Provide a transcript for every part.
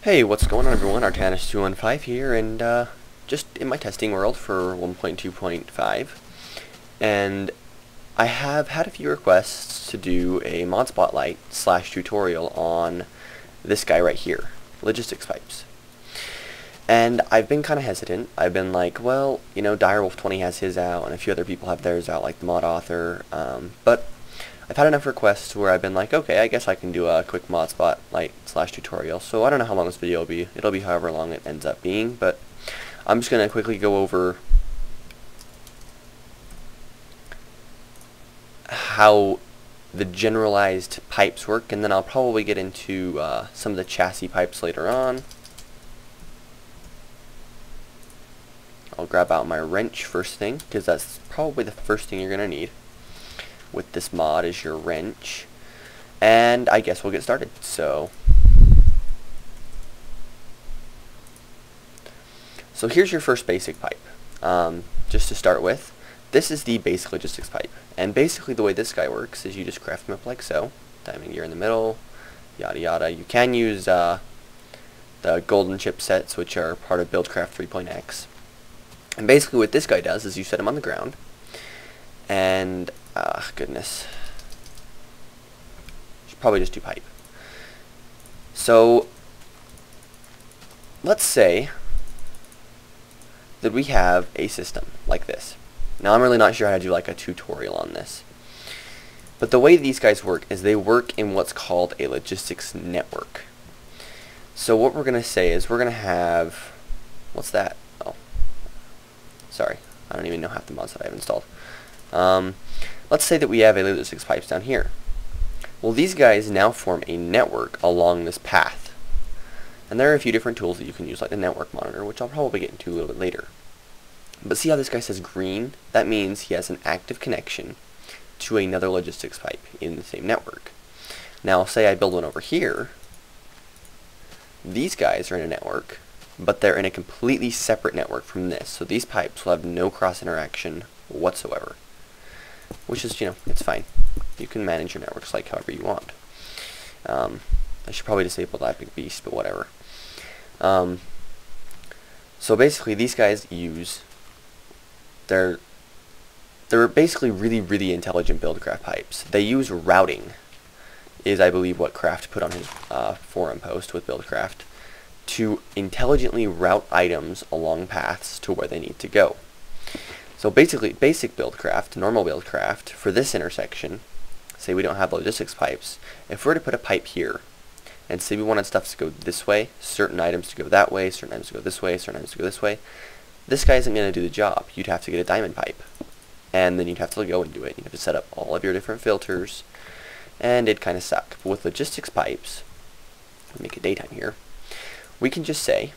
Hey, what's going on everyone? Artanis215 here, and just in my testing world for 1.2.5, and I have had a few requests to do a mod spotlight / tutorial on this guy right here, logistics pipes. And I've been kind of hesitant. I've been like, well, you know, Direwolf20 has his out, and a few other people have theirs out, like the mod author, but I've had enough requests where I've been like, okay, I guess I can do a quick mod spotlight / tutorial. So I don't know how long this video will be. It'll be however long it ends up being, but I'm just going to quickly go over how the generalized pipes work, and then I'll probably get into some of the chassis pipes later on. I'll grab out my wrench first thing, because that's probably the first thing you're going to need with this mod is your wrench, and I guess we'll get started. So here's your first basic pipe. Just to start with, this is the basic logistics pipe, and basically the way this guy works is you just craft them up like so, diamond gear in the middle, yada yada. You can use the golden chip sets, which are part of Buildcraft 3.x, and basically what this guy does is you set him on the ground, and goodness, should probably just do pipe. So let's say that we have a system like this. Now I'm really not sure how to do like a tutorial on this, but the way these guys work is they work in what's called a logistics network. So what we're going to say is we're going to have, what's that? Oh, sorry, I don't even know half the mods that I've installed. Let's say that we have a logistics pipes down here. Well, these guys now form a network along this path. And there are a few different tools that you can use, like the network monitor, which I'll probably get into a little bit later. But see how this guy says green? That means he has an active connection to another logistics pipe in the same network. Now, say I build one over here. These guys are in a network, but they're in a completely separate network from this. So these pipes will have no cross interaction whatsoever. Which is, you know, it's fine. You can manage your networks like however you want. I should probably disable that big beast, but whatever. So basically, these guys use they're basically really intelligent Buildcraft pipes. They use routing, is I believe what Craft put on his forum post with Buildcraft, to intelligently route items along paths to where they need to go. So basically, basic Buildcraft, normal Buildcraft, for this intersection, say we don't have logistics pipes, if we were to put a pipe here, and say we wanted stuff to go this way, certain items to go that way, certain items to go this way, certain items to go this way, this guy isn't going to do the job. You'd have to get a diamond pipe, and then you'd have to go and do it. You'd have to set up all of your different filters, and it'd kind of suck. But with logistics pipes, make it daytime here, we can just say,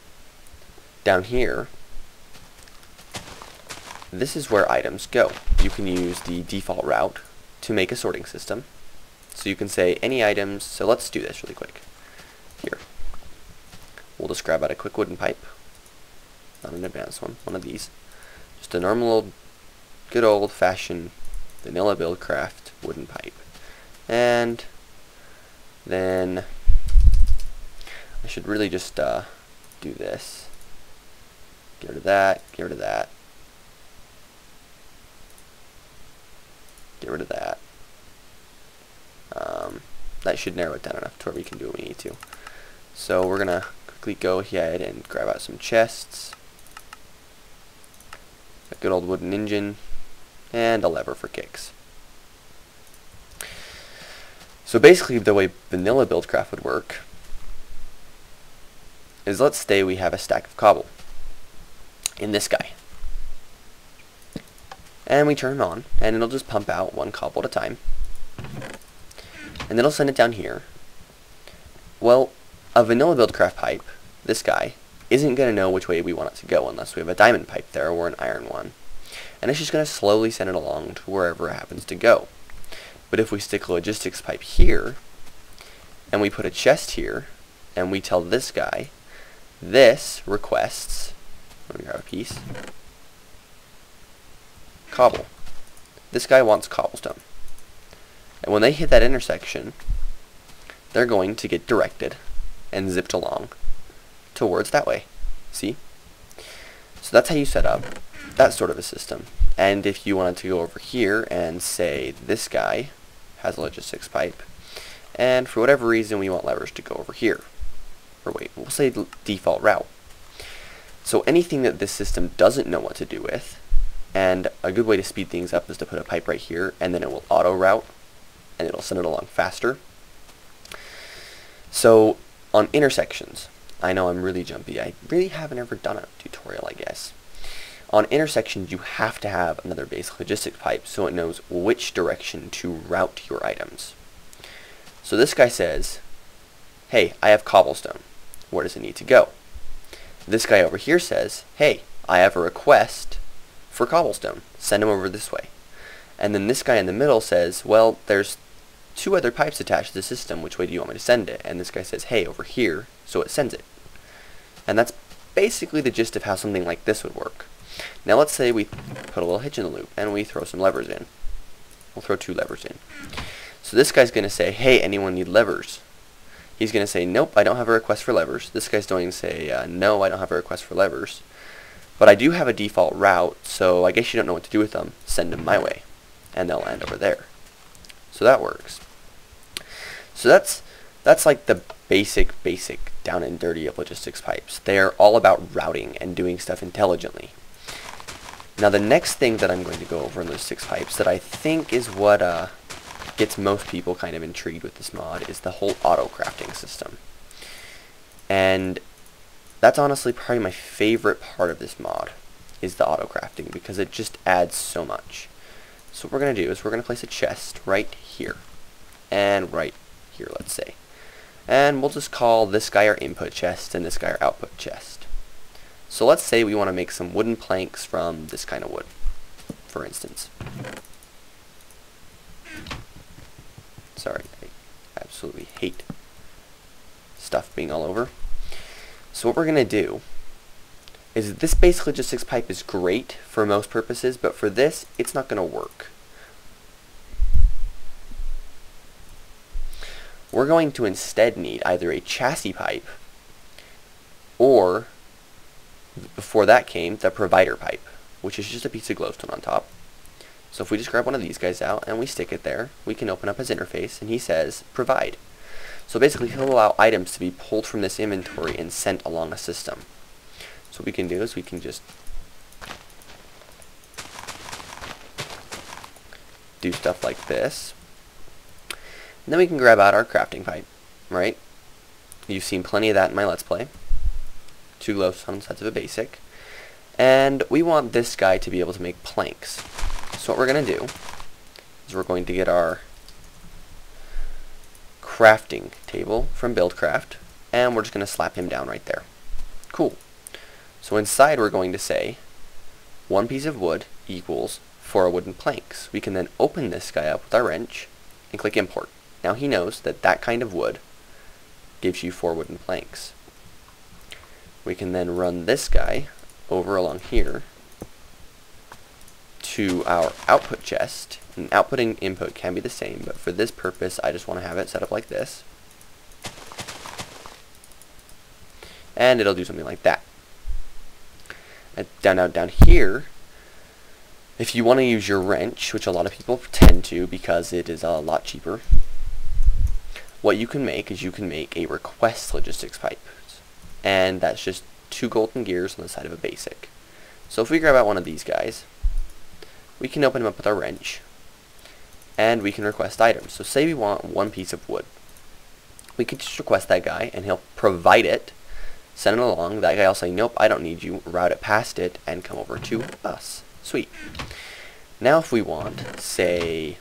down here, this is where items go. You can use the default route to make a sorting system. So you can say any items, so let's do this really quick. Here. We'll just grab out a quick wooden pipe. Not an advanced one, one of these. Just a normal old, good old fashioned vanilla Buildcraft wooden pipe. And then I should really just do this. Get rid of that, get rid of that. Get rid of that. That should narrow it down enough to where we can do what we need to. So we're going to quickly go ahead and grab out some chests, a good old wooden engine, and a lever for kicks. So basically the way vanilla Buildcraft would work is, let's say we have a stack of cobble in this guy. And we turn it on, and it'll just pump out one cobble at a time. And then it'll send it down here. Well, a vanilla Buildcraft pipe, this guy, isn't going to know which way we want it to go unless we have a diamond pipe there or an iron one. And it's just going to slowly send it along to wherever it happens to go. But if we stick a logistics pipe here, and we put a chest here, and we tell this guy, this requests, let me grab a piece, cobble. This guy wants cobblestone. And when they hit that intersection, they're going to get directed and zipped along towards that way. See? So that's how you set up that sort of a system. And if you wanted to go over here and say this guy has a logistics pipe, and for whatever reason we want levers to go over here, or wait, we'll say default route. So anything that this system doesn't know what to do with, and a good way to speed things up is to put a pipe right here, and then it will auto route, and it'll send it along faster. So on intersections, I know I'm really jumpy. I really haven't ever done a tutorial, I guess. On intersections, you have to have another basic logistics pipe so it knows which direction to route your items. So this guy says, hey, I have cobblestone. Where does it need to go? This guy over here says, hey, I have a request for cobblestone. Send him over this way. And then this guy in the middle says, well, there's 2 other pipes attached to the system. Which way do you want me to send it? And this guy says, hey, over here. So it sends it. And that's basically the gist of how something like this would work. Now let's say we put a little hitch in the loop and we throw some levers in. We'll throw 2 levers in. So this guy's going to say, hey, anyone need levers? He's going to say, nope, I don't have a request for levers. This guy's going to say, no, I don't have a request for levers. But I do have a default route, so I guess you don't know what to do with them. Send them my way. And they'll land over there. So that works. So that's like the basic down and dirty of logistics pipes. They are all about routing and doing stuff intelligently. Now the next thing that I'm going to go over in logistics pipes that I think is what gets most people kind of intrigued with this mod is the whole auto-crafting system. And that's honestly probably my favorite part of this mod, is the auto-crafting, because it just adds so much. So what we're going to do is we're going to place a chest right here, and right here, let's say. And we'll just call this guy our input chest and this guy our output chest. So let's say we want to make some wooden planks from this kind of wood, for instance. Sorry, I absolutely hate stuff being all over. So what we're going to do is this basic logistics pipe is great for most purposes, but for this, it's not going to work. We're going to instead need either a chassis pipe or, before that came, the provider pipe, which is just a piece of glowstone on top. So if we just grab one of these guys out and we stick it there, we can open up his interface and he says provide. So basically he'll allow items to be pulled from this inventory and sent along a system. So what we can do is we can just do stuff like this. And then we can grab out our crafting pipe, right? You've seen plenty of that in my Let's Play. 2 glowstone sets of a basic. And we want this guy to be able to make planks. So what we're going to do is we're going to get our crafting table from BuildCraft, and we're just going to slap him down right there. Cool. So inside we're going to say 1 piece of wood equals 4 wooden planks. We can then open this guy up with our wrench and click import. Now he knows that that kind of wood gives you 4 wooden planks. We can then run this guy over along here to our output chest, and output and input can be the same, but for this purpose I just want to have it set up like this, and it'll do something like that. And down here, if you want to use your wrench, which a lot of people tend to because it is a lot cheaper, what you can make is you can make a request logistics pipe, and that's just 2 golden gears on the side of a basic. So if we grab out one of these guys, we can open him up with our wrench, and we can request items. So say we want 1 piece of wood. We could just request that guy, and he'll provide it, send it along. That guy will say, nope, I don't need you, route it past it, and come over to us. Sweet. Now if we want, say,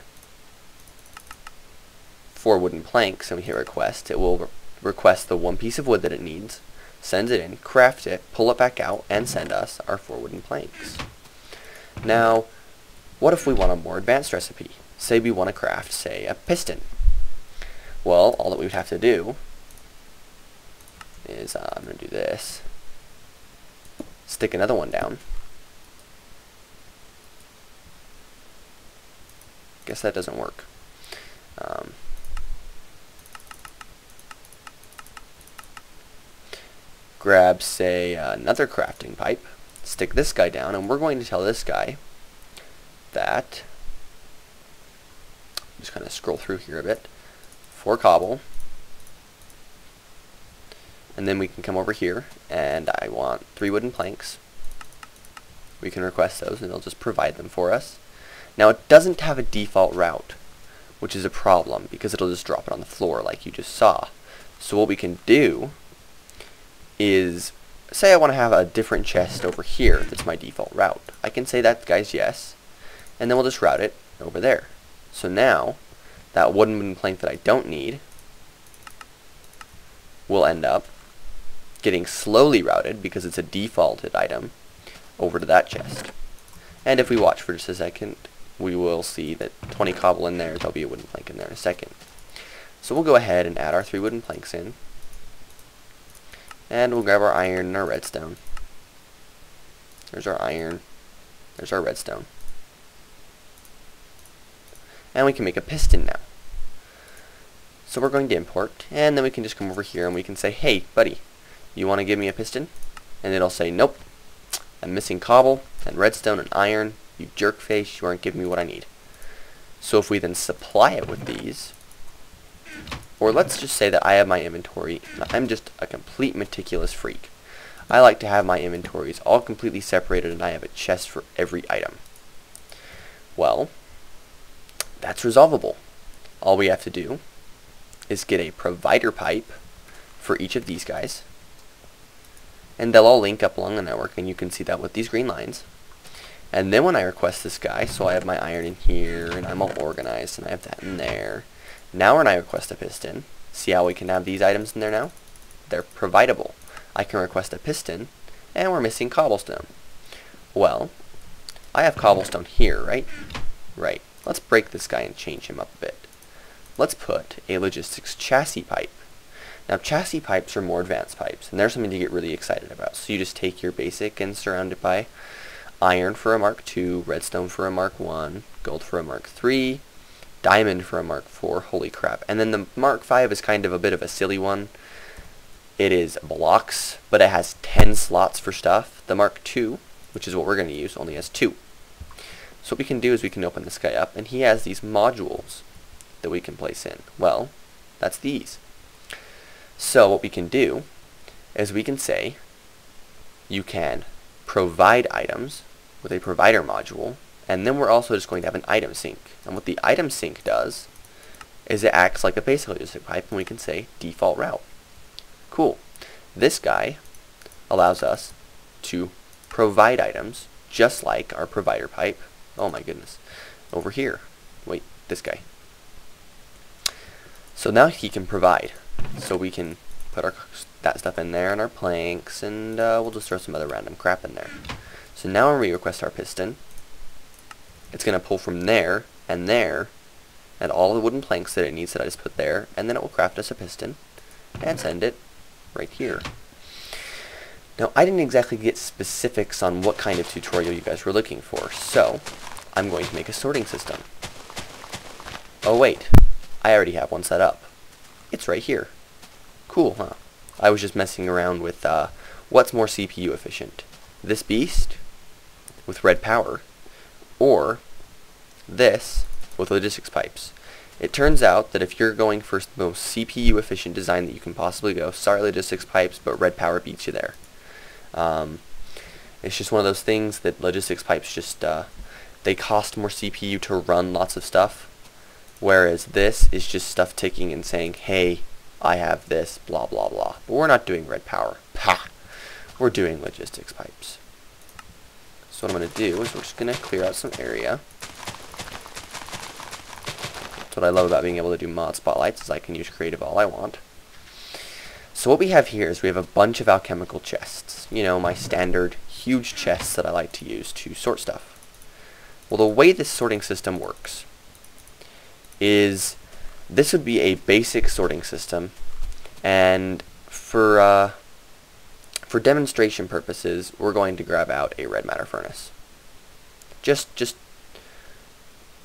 4 wooden planks, and we hit request, it will request the 1 piece of wood that it needs, sends it in, craft it, pull it back out, and send us our 4 wooden planks. Now, what if we want a more advanced recipe? Say we want to craft, say, a piston. Well, all that we would have to do is, I'm going to do this, stick another one down. Guess that doesn't work. grab, say, another crafting pipe, stick this guy down, and we're going to tell this guy that, just kind of scroll through here a bit, 4 cobble, and then we can come over here, and I want 3 wooden planks. We can request those, and it'll just provide them for us. Now, it doesn't have a default route, which is a problem, because it'll just drop it on the floor like you just saw. So what we can do is, say I want to have a different chest over here that's my default route. I can say that guy's yes, and then we'll just route it over there. So now, that wooden plank that I don't need will end up getting slowly routed, because it's a defaulted item, over to that chest. And if we watch for just a second, we will see that 20 cobble in there, there'll be a wooden plank in there in a second. So we'll go ahead and add our 3 wooden planks in. And we'll grab our iron and our redstone. There's our iron. There's our redstone. And we can make a piston now. So we're going to import, and then we can just come over here and we can say, hey, buddy, you want to give me a piston? And it'll say, nope, I'm missing cobble and redstone and iron. You jerk face, you aren't giving me what I need. So if we then supply it with these, or let's just say that I have my inventory, and I'm just a complete meticulous freak. I like to have my inventories all completely separated, and I have a chest for every item. Well, that's resolvable. All we have to do is get a provider pipe for each of these guys, and they'll all link up along the network, and you can see that with these green lines. And then when I request this guy, so I have my iron in here, and I'm all organized, and I have that in there. Now when I request a piston, see how we can have these items in there now? They're providable. I can request a piston, and we're missing cobblestone. Well, I have cobblestone here, right? Right. Let's break this guy and change him up a bit. Let's put a logistics chassis pipe. Now, chassis pipes are more advanced pipes, and they're something to get really excited about. So you just take your basic and surround it by iron for a Mark II, redstone for a Mark I, gold for a Mark III, diamond for a Mark IV, holy crap. And then the Mark V is kind of a bit of a silly one. It is blocks, but it has 10 slots for stuff. The Mark II, which is what we're going to use, only has 2. So what we can do is we can open this guy up, and he has these modules that we can place in. Well, that's these. So what we can do is we can say you can provide items with a provider module, and then we're also just going to have an item sink. And what the item sink does is it acts like a basic logistic pipe, and we can say default route. Cool. This guy allows us to provide items just like our provider pipe. Oh my goodness. Over here. Wait, this guy. So now he can provide. So we can put that stuff in there and our planks, and we'll just throw some other random crap in there. So now when we request our piston, it's going to pull from there, and all the wooden planks that it needs that I just put there, and then it will craft us a piston and send it right here. Now, I didn't exactly get specifics on what kind of tutorial you guys were looking for, so I'm going to make a sorting system. Oh wait, I already have one set up. It's right here. Cool, huh? I was just messing around with what's more CPU efficient. This beast with red power, or this with logistics pipes. It turns out that if you're going for the most CPU efficient design that you can possibly go, sorry logistics pipes, but red power beats you there. It's just one of those things that logistics pipes just, they cost more CPU to run lots of stuff, whereas this is just stuff ticking and saying, hey, I have this, blah, blah, blah. But we're not doing red power. Pah! We're doing logistics pipes. So what I'm going to do is we're just going to clear out some area. That's what I love about being able to do mod spotlights, is I can use creative all I want. So what we have here is we have a bunch of alchemical chests. You know, my standard huge chests that I like to use to sort stuff. Well, the way this sorting system works is this would be a basic sorting system, and for demonstration purposes, we're going to grab out a red matter furnace. Just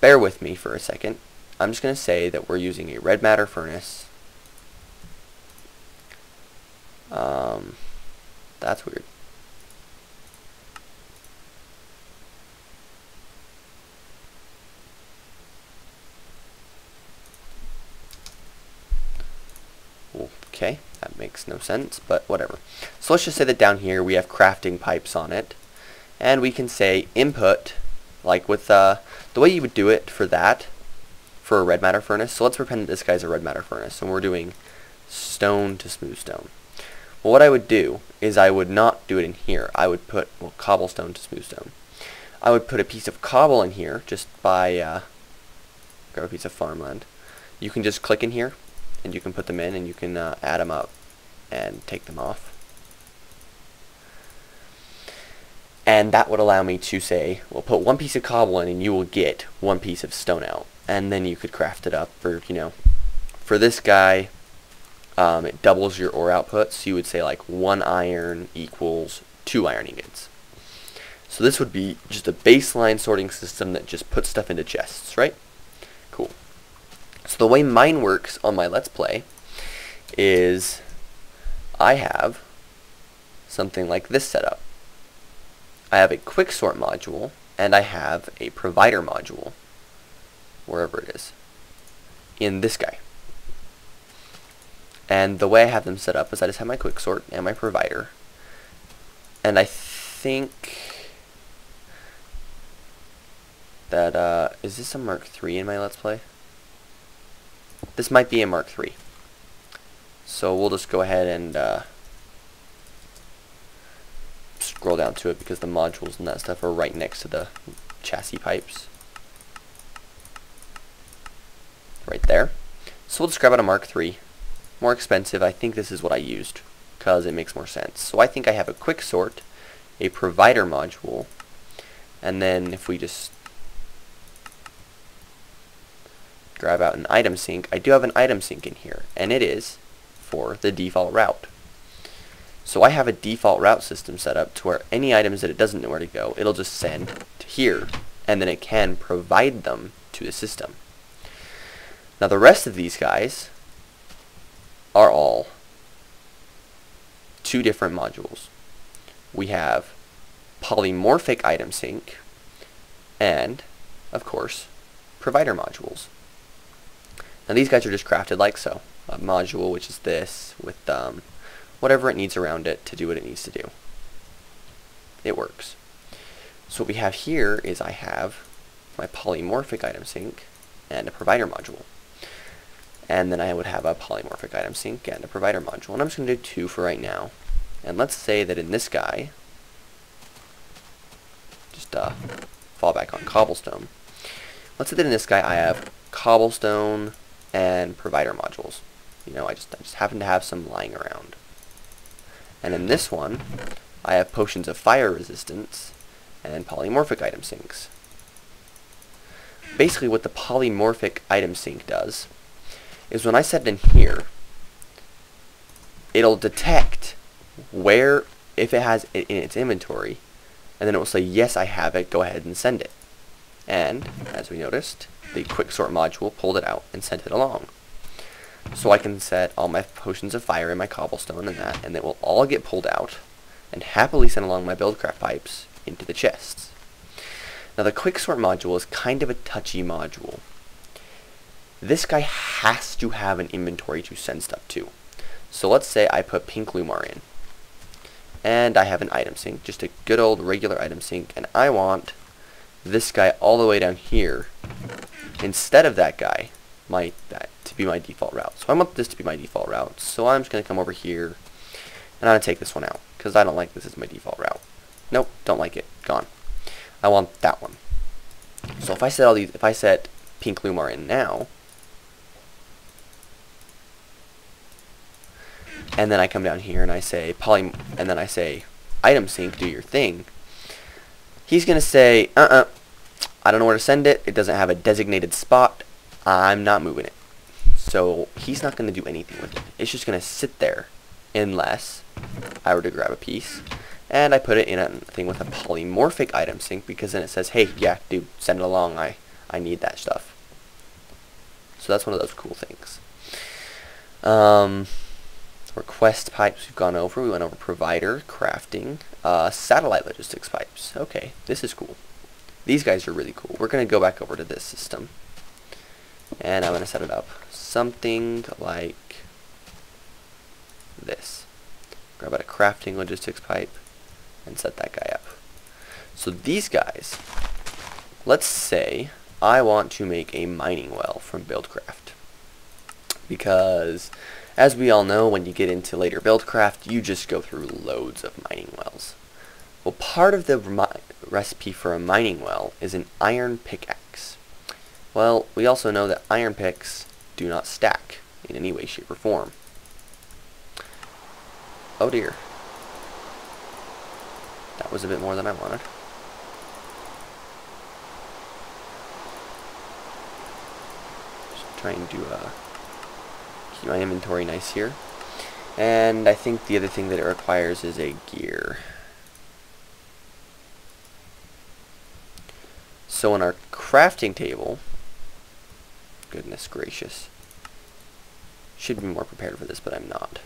bear with me for a second. I'm just going to say that we're using a red matter furnace. That's weird. Okay, that makes no sense, but whatever. So let's just say that down here we have crafting pipes on it, and we can say input, like with the way you would do it for that, for a red matter furnace. So let's pretend that this guy's a red matter furnace, and we're doing stone to smooth stone. Well, what I would do is I would not do it in here. I would put, well, cobblestone to smooth stone. I would put a piece of cobble in here just by, grab a piece of farmland. You can just click in here, and you can put them in, and you can add them up and take them off. And that would allow me to say, well, put one piece of cobble in, and you will get one piece of stone out. And then you could craft it up for, you know, for this guy, it doubles your ore output. So you would say like 1 iron equals 2 iron ingots. So this would be just a baseline sorting system that just puts stuff into chests, right? Cool. So the way mine works on my Let's Play is I have something like this set up. I have a quick sort module, and I have a provider module, wherever it is, in this guy. And the way I have them set up is I just have my quick sort and my provider. And I think that, is this a Mark III in my Let's Play? This might be a Mark III. So we'll just go ahead and scroll down to it because the modules and that stuff are right next to the chassis pipes. Right there. So we'll just grab out a Mark III. More expensive. I think this is what I used because it makes more sense. So I think I have a quick sort, a provider module, and then if we just grab out an item sink, I do have an item sink in here, and it is for the default route. So I have a default route system set up to where any items that it doesn't know where to go, it'll just send to here, and then it can provide them to the system. Now the rest of these guys are all 2 different modules. We have polymorphic item sync and, of course, provider modules. Now these guys are just crafted like so. A module, which is this, with whatever it needs around it to do what it needs to do. It works. So what we have here is I have my polymorphic item sync and a provider module. And then I would have a polymorphic item sync and a provider module. And I'm just going to do 2 for right now. And let's say that in this guy, just fall back on cobblestone. Let's say that in this guy I have cobblestone and provider modules. You know, I just happen to have some lying around. And in this one, I have potions of fire resistance and polymorphic item sinks. Basically what the polymorphic item sync does is when I set it in here, it'll detect where, if it has it in its inventory, and then it will say, yes, I have it, go ahead and send it. And, as we noticed, the quick sort module pulled it out and sent it along. So I can set all my potions of fire in my cobblestone and that, and it will all get pulled out and happily sent along my buildcraft pipes into the chests. Now the quick sort module is kind of a touchy module. This guy has to have an inventory to send stuff to. So let's say I put pink lumar in, and I have an item sink, just a good old regular item sink, and I want this guy all the way down here instead of that guy, that to be my default route. So I want this to be my default route. So I'm just going to come over here and I'm going to take this one out because I don't like this as my default route. Nope, don't like it. Gone. I want that one. So if I set all these, if I set pink lumar in now, and then I come down here and I say and then I say item sync, do your thing, he's going to say, I don't know where to send it. It doesn't have a designated spot. I'm not moving it. So he's not going to do anything with it. It's just going to sit there unless I were to grab a piece and I put it in a thing with a polymorphic item sync, because then it says, hey, yeah, dude, send it along. I need that stuff. So that's one of those cool things. request pipes we've gone over. We went over provider, crafting, satellite logistics pipes. Okay, this is cool. These guys are really cool. We're going to go back over to this system. And I'm going to set it up something like this. Grab out a crafting logistics pipe and set that guy up. So these guys, let's say I want to make a mining well from Buildcraft. Because, as we all know, when you get into later Buildcraft, you just go through loads of mining wells. Well, part of the recipe for a mining well is an iron pickaxe. Well, we also know that iron picks do not stack in any way, shape, or form. Oh dear. That was a bit more than I wanted. Just trying to keep my inventory nice here. And I think the other thing that it requires is a gear. So on our crafting table, goodness gracious, should be more prepared for this, but I'm not.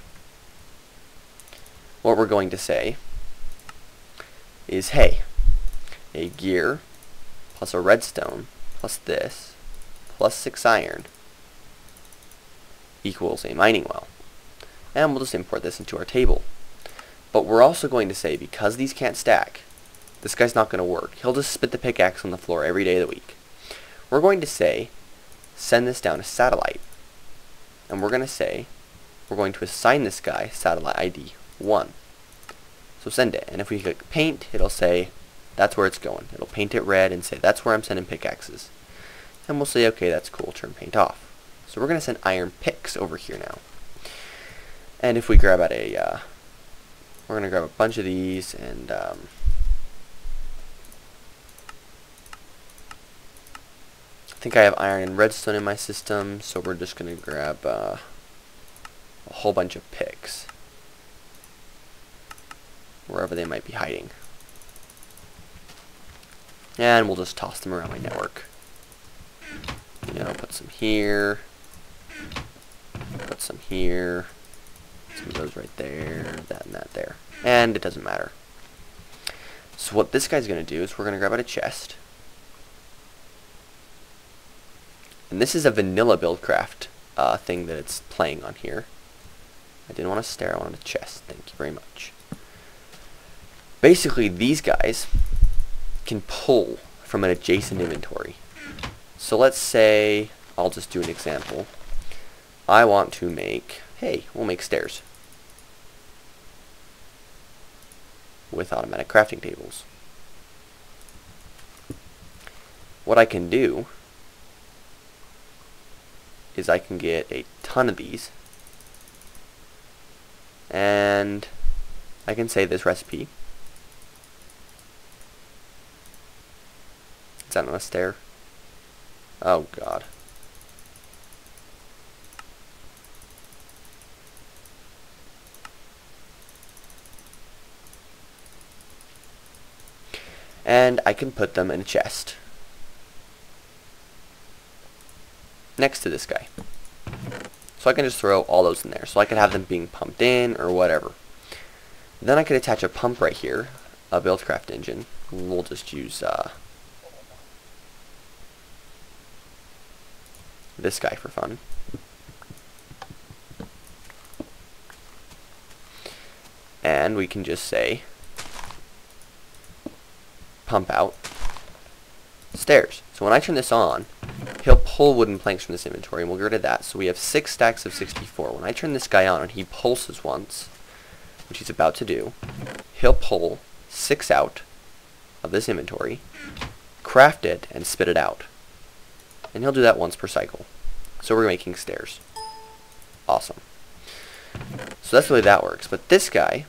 What we're going to say is, hey, a gear plus a redstone plus this plus 6 iron equals a mining well. And we'll just import this into our table. But we're also going to say, because these can't stack, this guy's not going to work. He'll just spit the pickaxe on the floor every day of the week. We're going to say, send this down to satellite. And we're going to say, we're going to assign this guy satellite ID 1. So send it. And if we click paint, it'll say, that's where it's going. It'll paint it red and say, that's where I'm sending pickaxes. And we'll say, okay, that's cool, turn paint off. So we're going to send iron picks over here now. And if we grab out a, we're going to grab a bunch of these and, I think I have iron and redstone in my system, so we're just going to grab a whole bunch of picks, wherever they might be hiding. And we'll just toss them around my network. You know, put some here, put some here, some of those right there, that and that there. And it doesn't matter. So what this guy's going to do is we're going to grab out a chest. And this is a vanilla Buildcraft thing that it's playing on here. I didn't want to stare, I wanted a chest. Thank you very much. Basically, these guys can pull from an adjacent inventory. So let's say, I'll just do an example. I want to make, hey, we'll make stairs with automatic crafting tables. What I can do is I can get a ton of these, and I can say this recipe. Is that not a stair? Oh god. And I can put them in a chest next to this guy. So I can just throw all those in there. So I can have them being pumped in or whatever. Then I could attach a pump right here, a Buildcraft engine. We'll just use this guy for fun. And we can just say pump out stairs. So when I turn this on, he'll pull wooden planks from this inventory, and we'll get rid of that. So we have 6 stacks of 64. When I turn this guy on and he pulses once, which he's about to do, he'll pull 6 out of this inventory, craft it, and spit it out. And he'll do that once per cycle. So we're making stairs. Awesome. So that's the way that works. But this guy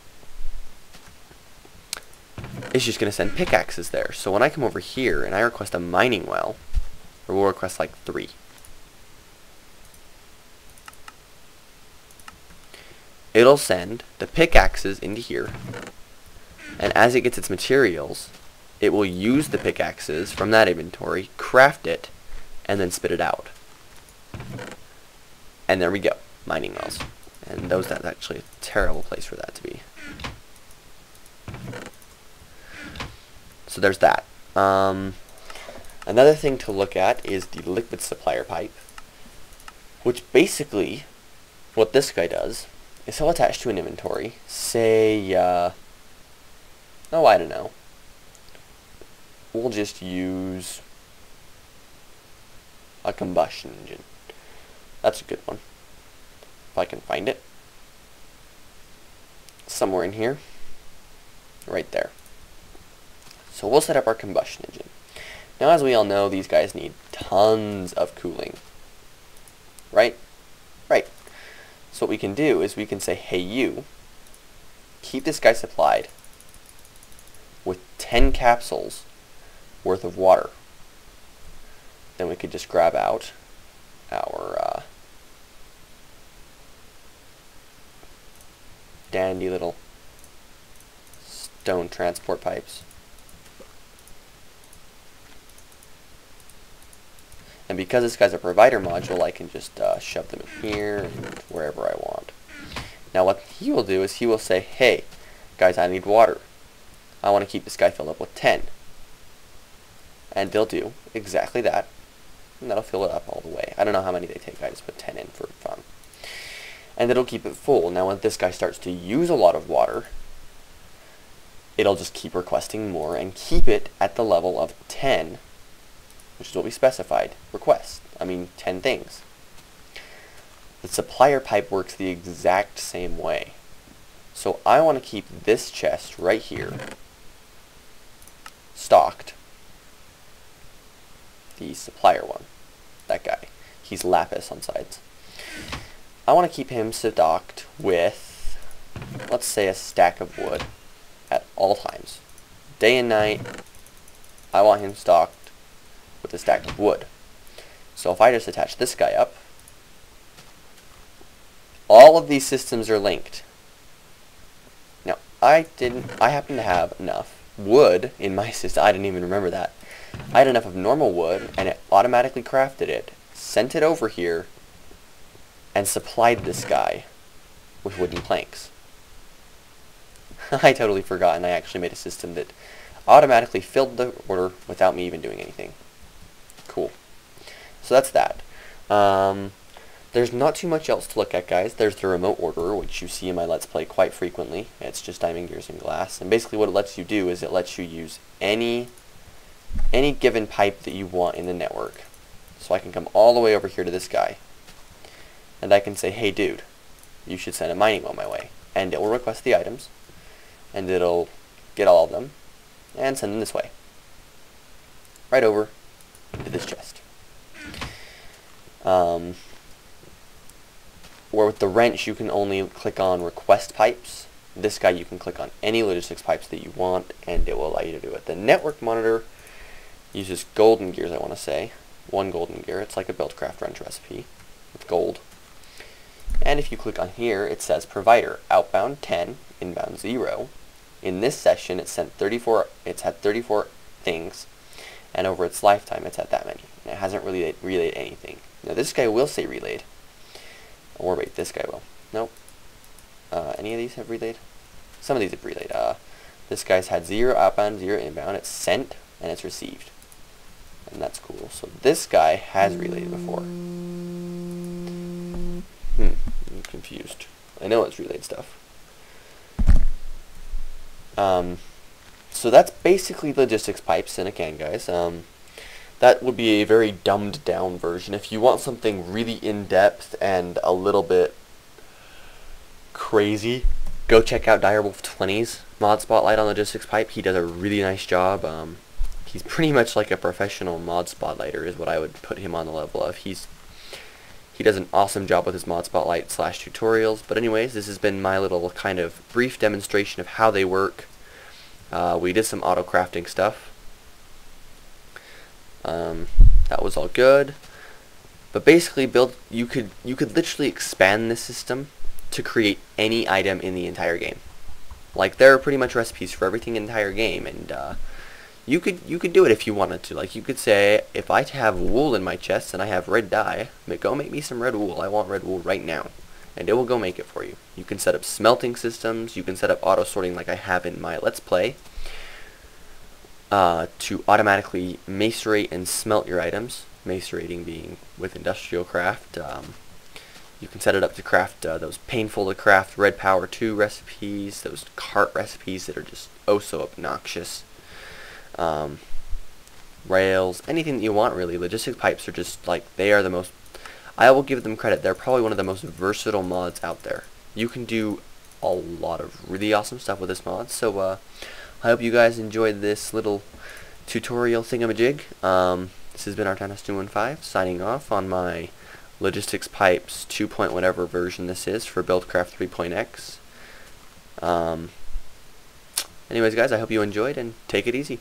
is just going to send pickaxes there. So when I come over here and I request a mining well, or we'll request like 3. It'll send the pickaxes into here, and as it gets its materials, it will use the pickaxes from that inventory, craft it, and then spit it out. And there we go, mining wells. And that's actually a terrible place for that to be. So there's that. Another thing to look at is the liquid supplier pipe, which basically, what this guy does is he'll attach to an inventory, say, oh, I don't know, we'll just use a combustion engine. That's a good one. If I can find it. Somewhere in here. Right there. So we'll set up our combustion engine. Now, as we all know, these guys need tons of cooling. Right? Right. So what we can do is we can say, hey you, keep this guy supplied with 10 capsules worth of water. Then we could just grab out our dandy little stone transport pipes. And because this guy's a provider module, I can just shove them in here and wherever I want. Now what he will do is he will say, hey, guys, I need water. I want to keep this guy filled up with 10. And they'll do exactly that. And that'll fill it up all the way. I don't know how many they take. I just put 10 in for fun. And it'll keep it full. Now when this guy starts to use a lot of water, it'll just keep requesting more and keep it at the level of 10, which is what we specified. Request. 10 things. The supplier pipe works the exact same way. So I want to keep this chest right here stocked. The supplier one. That guy. He's lapis on sides. I want to keep him stocked with, let's say, a stack of wood at all times. Day and night, I want him stocked with a stack of wood. So if I just attach this guy up, all of these systems are linked. Now, I happen to have enough wood in my system. I didn't even remember that. I had enough of normal wood, and it automatically crafted it, sent it over here, and supplied this guy with wooden planks. I totally forgot, and I actually made a system that automatically filled the order without me even doing anything. Cool. So that's that. There's not too much else to look at, guys. There's the remote orderer, which you see in my Let's Play quite frequently. It's just diamond, gears, and glass. And basically what it lets you do is it lets you use any given pipe that you want in the network. So I can come all the way over here to this guy, and I can say, hey dude, you should send a mining well my way. And it will request the items, and it'll get all of them, and send them this way. Right over into this chest. Where with the wrench you can only click on request pipes. This guy you can click on any logistics pipes that you want, and it will allow you to do it. The network monitor uses golden gears, I want to say. 1 golden gear. It's like a Buildcraft wrench recipe with gold. And if you click on here, it says provider, outbound 10, inbound 0. In this session, it's had 34 things, and over its lifetime, it's had that many. And it hasn't really relayed anything. Now this guy will say relayed. Or wait, this guy will. Nope. Any of these have relayed? Some of these have relayed. This guy's had 0 outbound, 0 inbound. It's sent, and it's received. And that's cool. So this guy has relayed before. I'm confused. I know it's relayed stuff. So that's basically logistics pipes in a can, guys. That would be a very dumbed down version. If you want something really in-depth and a little bit crazy, go check out Direwolf 20's mod spotlight on logistics pipe. He does a really nice job. He's pretty much like a professional mod spotlighter is what I would put him on the level of. He does an awesome job with his mod spotlight / tutorials. But anyways, this has been my little kind of brief demonstration of how they work. We did some auto-crafting stuff. That was all good. But basically, you could literally expand this system to create any item in the entire game. Like, there are pretty much recipes for everything in the entire game, and you could do it if you wanted to. Like, you could say, if I have wool in my chest and I have red dye, go make me some red wool. I want red wool right now. and it will go make it for you. You can set up smelting systems, you can set up auto sorting like I have in my Let's Play, to automatically macerate and smelt your items, macerating being with industrial craft. You can set it up to craft those painful to craft Red Power 2 recipes, those cart recipes that are just oh so obnoxious. Rails, anything that you want really. Logistics pipes are just like, they are the most, I will give them credit, they're probably one of the most versatile mods out there. You can do a lot of really awesome stuff with this mod, so I hope you guys enjoyed this little tutorial thingamajig. This has been Artanis215 signing off on my Logistics Pipes 2. Whatever version this is for Buildcraft 3.x. Anyways guys, I hope you enjoyed, and take it easy.